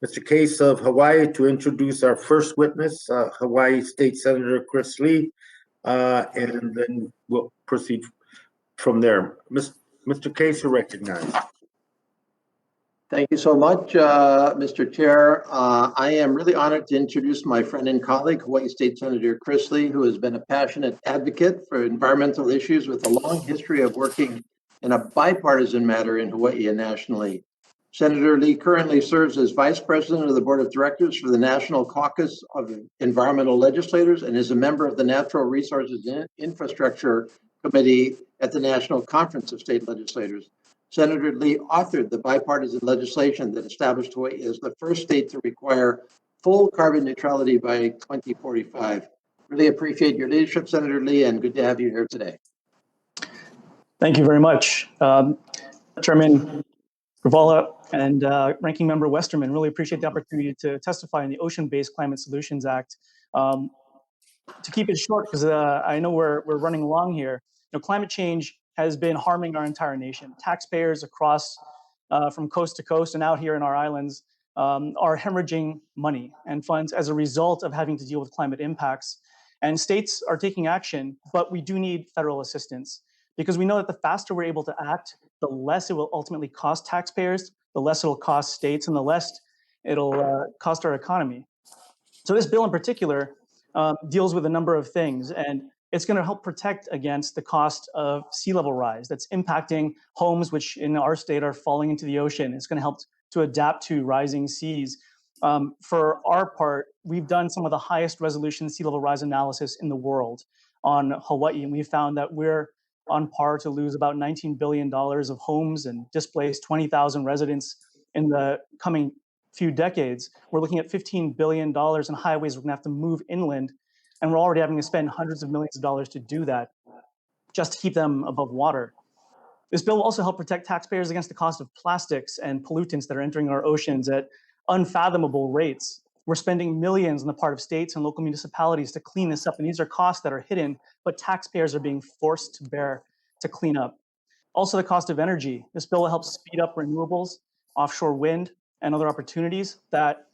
Mr. Case of Hawaii to introduce our first witness, Hawaii State Senator Chris Lee, and then we'll proceed from there. Mr. Case, you're recognized. Thank you so much, Mr. Chair. I am really honored to introduce my friend and colleague, Hawaii State Senator Chris Lee, who has been a passionate advocate for environmental issues with a long history of working in a bipartisan matter in Hawaii and nationally. Senator Lee currently serves as Vice President of the Board of Directors for the National Caucus of Environmental Legislators and is a member of the Natural Resources and Infrastructure Committee at the National Conference of State Legislators. Senator Lee authored the bipartisan legislation that established Hawaii as the first state to require full carbon neutrality by 2045. Really appreciate your leadership, Senator Lee, and good to have you here today. Thank you very much. Chairman Gravala and Ranking Member Westerman, really appreciate the opportunity to testify in the Ocean-Based Climate Solutions Act. To keep it short, because I know we're running along here, climate change has been harming our entire nation. Taxpayers across from coast to coast and out here in our islands are hemorrhaging money and funds as a result of having to deal with climate impacts. And states are taking action, but we do need federal assistance because we know that the faster we're able to act, the less it will ultimately cost taxpayers, the less it'll cost states, and the less it'll cost our economy. So this bill in particular deals with a number of things, and it's going to help protect against the cost of sea level rise that's impacting homes, which in our state are falling into the ocean. It's going to help to adapt to rising seas. For our part, we've done some of the highest resolution sea level rise analysis in the world on Hawaii, and we found that we're on par to lose about $19 billion of homes and displace 20,000 residents in the coming few decades. We're looking at $15 billion in highways we're going to have to move inland, and we're already having to spend hundreds of millions of dollars to do that, just to keep them above water. This bill will also help protect taxpayers against the cost of plastics and pollutants that are entering our oceans at unfathomable rates. We're spending millions on the part of states and local municipalities to clean this up, and these are costs that are hidden, but taxpayers are being forced to bear to clean up. Also, the cost of energy. This bill will help speed up renewables, offshore wind, and other opportunities that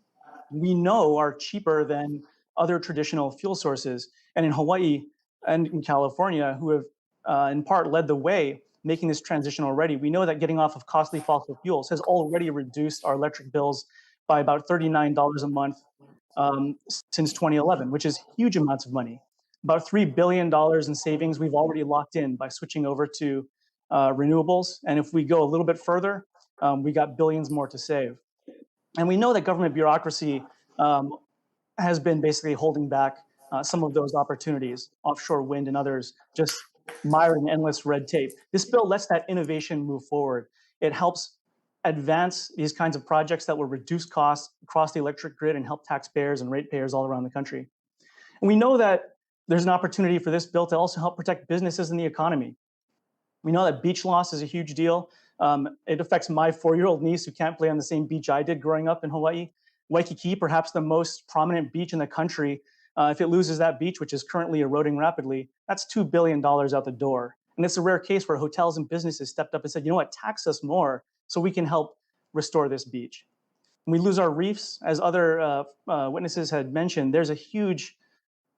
we know are cheaper than other traditional fuel sources. And in Hawaii and in California, who have in part led the way making this transition already, we know that getting off of costly fossil fuels has already reduced our electric bills by about $39 a month since 2011, which is huge amounts of money. About $3 billion in savings we've already locked in by switching over to renewables. And if we go a little bit further, we got billions more to save. And we know that government bureaucracy has been basically holding back some of those opportunities, offshore wind and others, just mired in endless red tape. This bill lets that innovation move forward. It helps advance these kinds of projects that will reduce costs across the electric grid and help taxpayers and ratepayers all around the country. And we know that there's an opportunity for this bill to also help protect businesses and the economy. We know that beach loss is a huge deal. It affects my 4-year-old niece who can't play on the same beach I did growing up in Hawaii. Waikiki, perhaps the most prominent beach in the country, if it loses that beach, which is currently eroding rapidly, that's $2 billion out the door. And it's a rare case where hotels and businesses stepped up and said, you know what, tax us more so we can help restore this beach. When we lose our reefs, as other witnesses had mentioned, there's a huge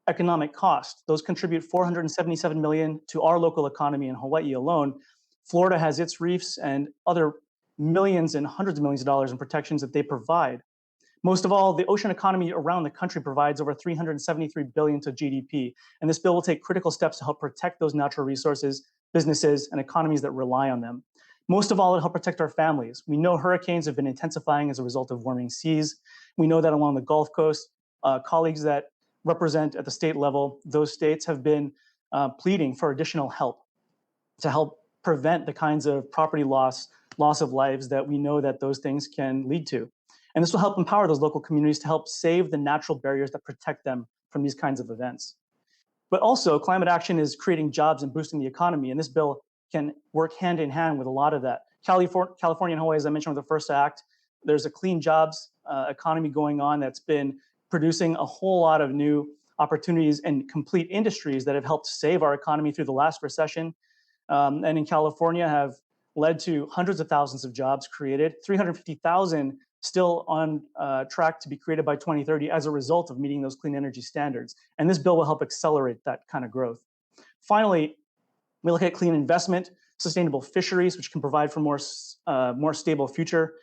economic cost. Those contribute $477 million to our local economy in Hawaii alone. Florida has its reefs and other millions and hundreds of millions of dollars in protections that they provide. Most of all, the ocean economy around the country provides over $373 billion to GDP, and this bill will take critical steps to help protect those natural resources, businesses, and economies that rely on them. Most of all, it'll help protect our families. We know hurricanes have been intensifying as a result of warming seas. We know that along the Gulf Coast, colleagues that represent at the state level, those states have been pleading for additional help to help prevent the kinds of property loss of lives that we know that those things can lead to. And this will help empower those local communities to help save the natural barriers that protect them from these kinds of events. But also, climate action is creating jobs and boosting the economy, and this bill can work hand in hand with a lot of that. California and Hawaii, as I mentioned with the first act, there's a clean jobs economy going on that's been producing a whole lot of new opportunities and complete industries that have helped save our economy through the last recession. And in California have led to hundreds of thousands of jobs created, 350,000 still on track to be created by 2030 as a result of meeting those clean energy standards. And this bill will help accelerate that kind of growth. Finally, we look at clean investment, sustainable fisheries, which can provide for more stable future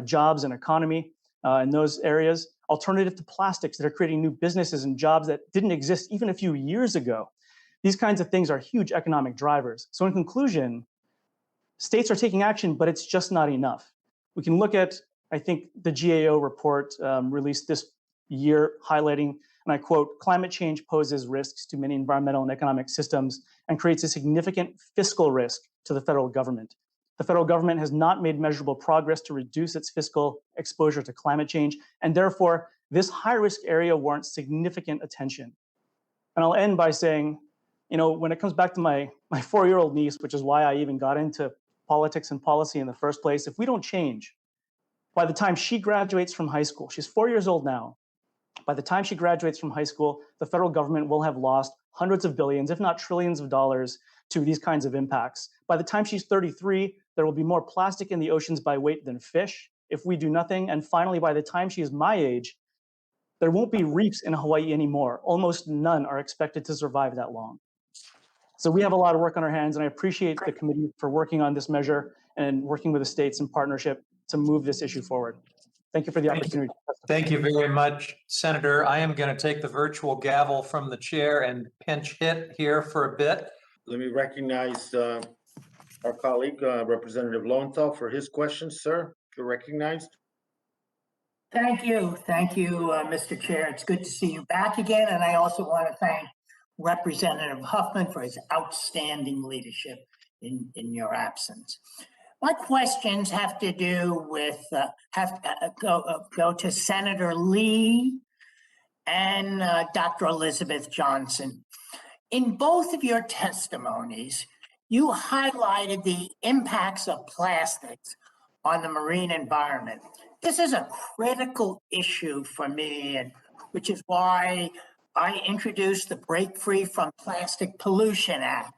jobs and economy in those areas. Alternative to plastics that are creating new businesses and jobs that didn't exist even a few years ago. These kinds of things are huge economic drivers. So in conclusion, states are taking action, but it's just not enough. We can look at, I think, the GAO report released this year highlighting, and I quote, "Climate change poses risks to many environmental and economic systems and creates a significant fiscal risk to the federal government. The federal government has not made measurable progress to reduce its fiscal exposure to climate change, and therefore, this high-risk area warrants significant attention." And I'll end by saying, you know, when it comes back to my 4-year-old niece, which is why I even got into politics and policy in the first place, if we don't change, by the time she graduates from high school, she's 4 years old now, by the time she graduates from high school, the federal government will have lost hundreds of billions, if not trillions of dollars to these kinds of impacts. By the time she's 33, there will be more plastic in the oceans by weight than fish if we do nothing. And finally, by the time she is my age, there won't be reefs in Hawaii anymore. Almost none are expected to survive that long. So we have a lot of work on our hands, and I appreciate the committee for working on this measure and working with the states in partnership to move this issue forward. Thank you for the opportunity. Thank you very much, Senator. I am going to take the virtual gavel from the chair and pinch hit here for a bit. Let me recognize our colleague, Representative Lowenthal, for his questions, sir. You're recognized. Thank you, Mr. Chair. It's good to see you back again, and I also want to thank Representative Huffman for his outstanding leadership in your absence. My questions have to do with go to Senator Lee and Dr. Elizabeth Johnson. In both of your testimonies, you highlighted the impacts of plastics on the marine environment. This is a critical issue for me, and which is why I introduced the Break Free from Plastic Pollution Act,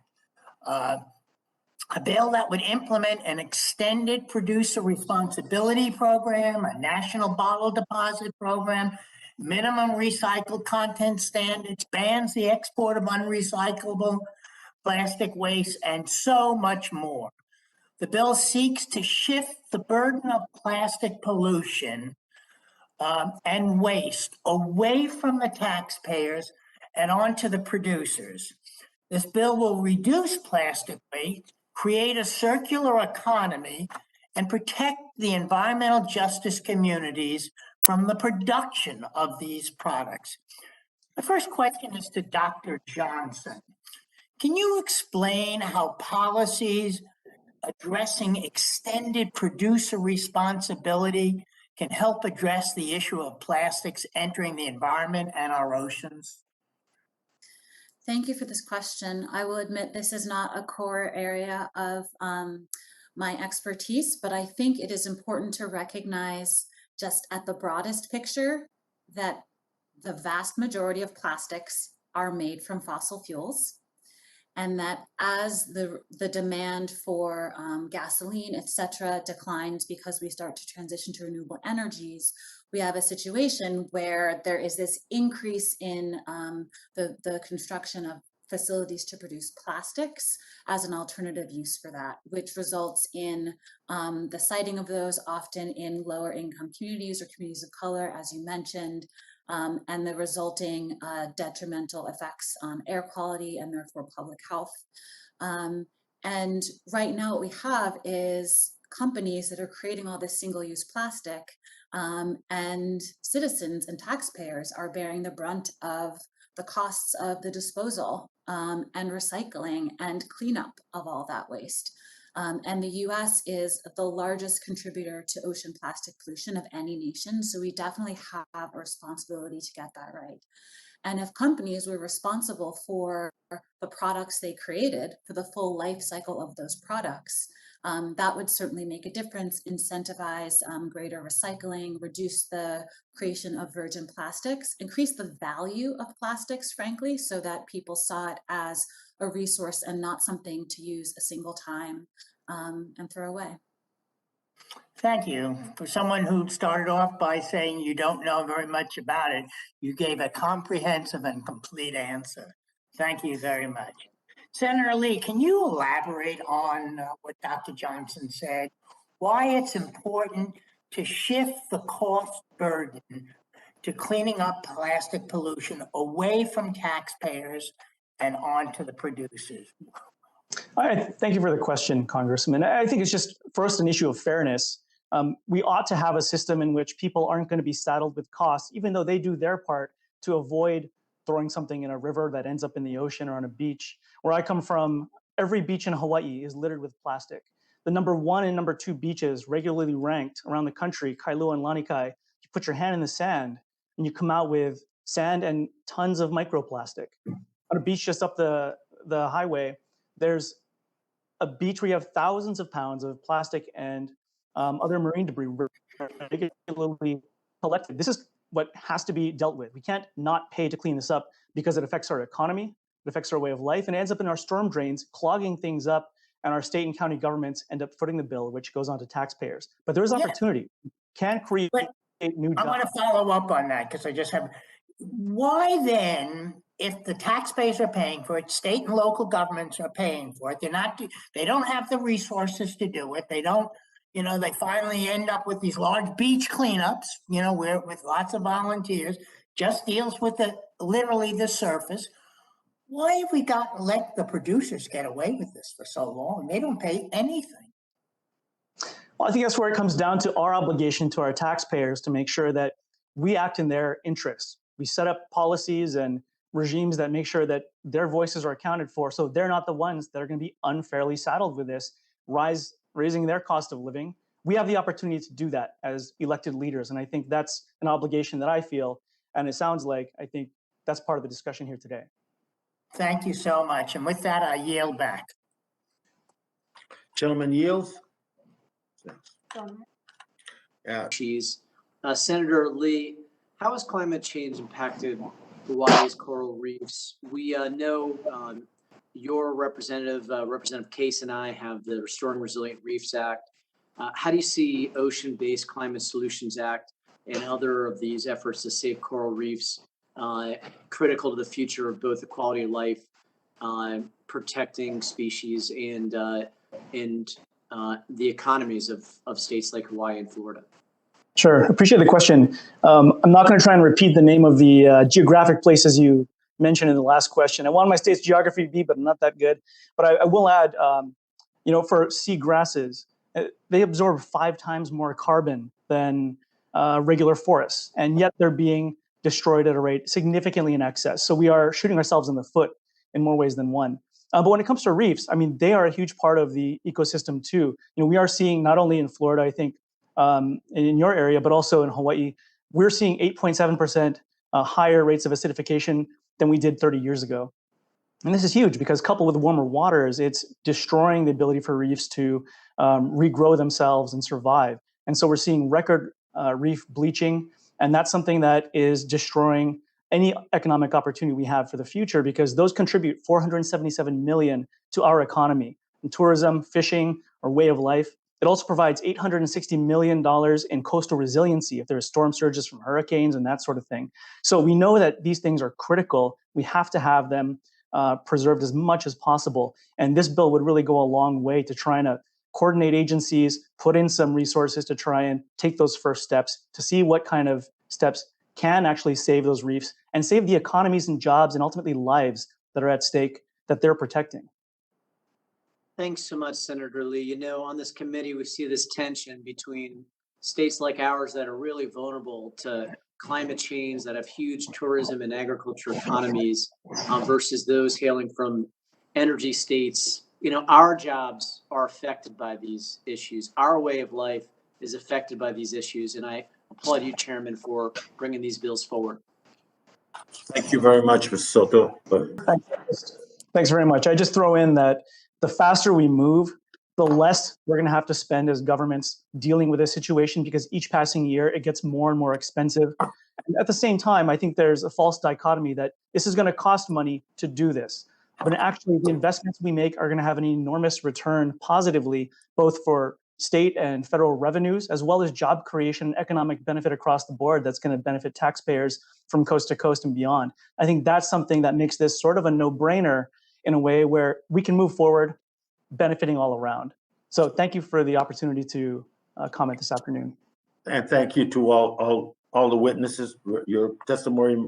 a bill that would implement an extended producer responsibility program, a national bottle deposit program, minimum recycled content standards, bans the export of unrecyclable plastic waste, and so much more. The bill seeks to shift the burden of plastic pollution and waste away from the taxpayers and onto the producers. This bill will reduce plastic waste, create a circular economy, and protect the environmental justice communities from the production of these products. The first question is to Dr. Johnson. Can you explain how policies addressing extended producer responsibility can help address the issue of plastics entering the environment and our oceans? Thank you for this question. I will admit this is not a core area of my expertise, but I think it is important to recognize just at the broadest picture that the vast majority of plastics are made from fossil fuels, and that as the demand for gasoline, et cetera, declines because we start to transition to renewable energies, we have a situation where there is this increase in the construction of facilities to produce plastics as an alternative use for that, which results in the siting of those often in lower income communities or communities of color, as you mentioned, and the resulting detrimental effects on air quality and therefore public health. And right now what we have is companies that are creating all this single-use plastic, and citizens and taxpayers are bearing the brunt of the costs of the disposal and recycling and cleanup of all that waste. And the US is the largest contributor to ocean plastic pollution of any nation, so we definitely have a responsibility to get that right. And if companies were responsible for the products they created, for the full life cycle of those products, that would certainly make a difference, incentivize greater recycling, reduce the creation of virgin plastics, increase the value of plastics, frankly, so that people saw it as a resource and not something to use a single time and throw away. Thank you. For someone who started off by saying you don't know very much about it, you gave a comprehensive and complete answer. Thank you very much. Senator Lee, can you elaborate on what Dr. Johnson said? Why it's important to shift the cost burden to cleaning up plastic pollution away from taxpayers and onto the producers? Thank you for the question, Congressman. I think it's just first an issue of fairness. We ought to have a system in which people aren't going to be saddled with costs, even though they do their part to avoid throwing something in a river that ends up in the ocean or on a beach. Where I come from, every beach in Hawaii is littered with plastic. The #1 and #2 beaches regularly ranked around the country, Kailua and Lanikai, you put your hand in the sand and you come out with sand and tons of microplastic. On a beach just up the highway, there's a beach where you have thousands of pounds of plastic and other marine debris regularly collected. This is what has to be dealt with. We can't not pay to clean this up because it affects our economy, it affects our way of life, and it ends up in our storm drains, clogging things up, and our state and county governments end up footing the bill, which goes on to taxpayers. But there is opportunity. Can create new jobs. I want to follow up on that because I just have, why then, if the taxpayers are paying for it, state and local governments are paying for it, they don't have the resources to do it. They don't, they finally end up with these large beach cleanups, where with lots of volunteers, just deals with literally the surface. Why have we let the producers get away with this for so long? They don't pay anything. Well, I think that's where it comes down to our obligation to our taxpayers to make sure that we act in their interests. We set up policies and regimes that make sure that their voices are accounted for, so they're not the ones that are going to be unfairly saddled with this, raising their cost of living. We have the opportunity to do that as elected leaders, and I think that's an obligation that I feel, and it sounds like I think that's part of the discussion here today. Thank you so much, and with that, I yield back. Gentleman yields. Senator Lee, how has climate change impacted Hawaii's coral reefs? We know your representative, Representative Case, and I have the Restoring Resilient Reefs Act. How do you see Ocean-Based Climate Solutions Act and other of these efforts to save coral reefs critical to the future of both the quality of life, protecting species, and the economies of states like Hawaii and Florida? Sure, appreciate the question. I'm not going to try and repeat the name of the geographic places you mentioned in the last question. I wanted my state's geography to be, but I'm not that good. But I will add, for sea grasses, they absorb 5 times more carbon than regular forests, and yet they're being destroyed at a rate significantly in excess. So we are shooting ourselves in the foot in more ways than one. But when it comes to reefs, I mean, they are a huge part of the ecosystem too. We are seeing not only in Florida, I think, in your area, but also in Hawaii, we're seeing 8.7% higher rates of acidification than we did 30 years ago. And this is huge because coupled with warmer waters, it's destroying the ability for reefs to regrow themselves and survive. And so we're seeing record reef bleaching, and that's something that is destroying any economic opportunity we have for the future, because those contribute $477 million to our economy in tourism, fishing, or way of life. It also provides $860 million in coastal resiliency if there are storm surges from hurricanes and that sort of thing. So we know that these things are critical. We have to have them preserved as much as possible. And this bill would really go a long way to trying to coordinate agencies, put in some resources to try and take those first steps to see what kind of steps can actually save those reefs and save the economies and jobs and ultimately lives that are at stake that they're protecting. Thanks so much, Senator Lee. On this committee, we see this tension between states like ours that are really vulnerable to climate change, that have huge tourism and agriculture economies, versus those hailing from energy states. Our jobs are affected by these issues. Our way of life is affected by these issues. And I applaud you, Chairman, for bringing these bills forward. Thank you very much, Mr. Soto. Thanks very much. I just throw in that the faster we move, the less we're going to have to spend as governments dealing with this situation, because each passing year it gets more and more expensive. And at the same time, I think there's a false dichotomy that this is going to cost money to do this. But actually, the investments we make are going to have an enormous return positively, both for state and federal revenues, as well as job creation and economic benefit across the board that's going to benefit taxpayers from coast to coast and beyond. I think that's something that makes this sort of a no-brainer in a way where we can move forward benefiting all around. So thank you for the opportunity to comment this afternoon. And thank you to all the witnesses. Your testimony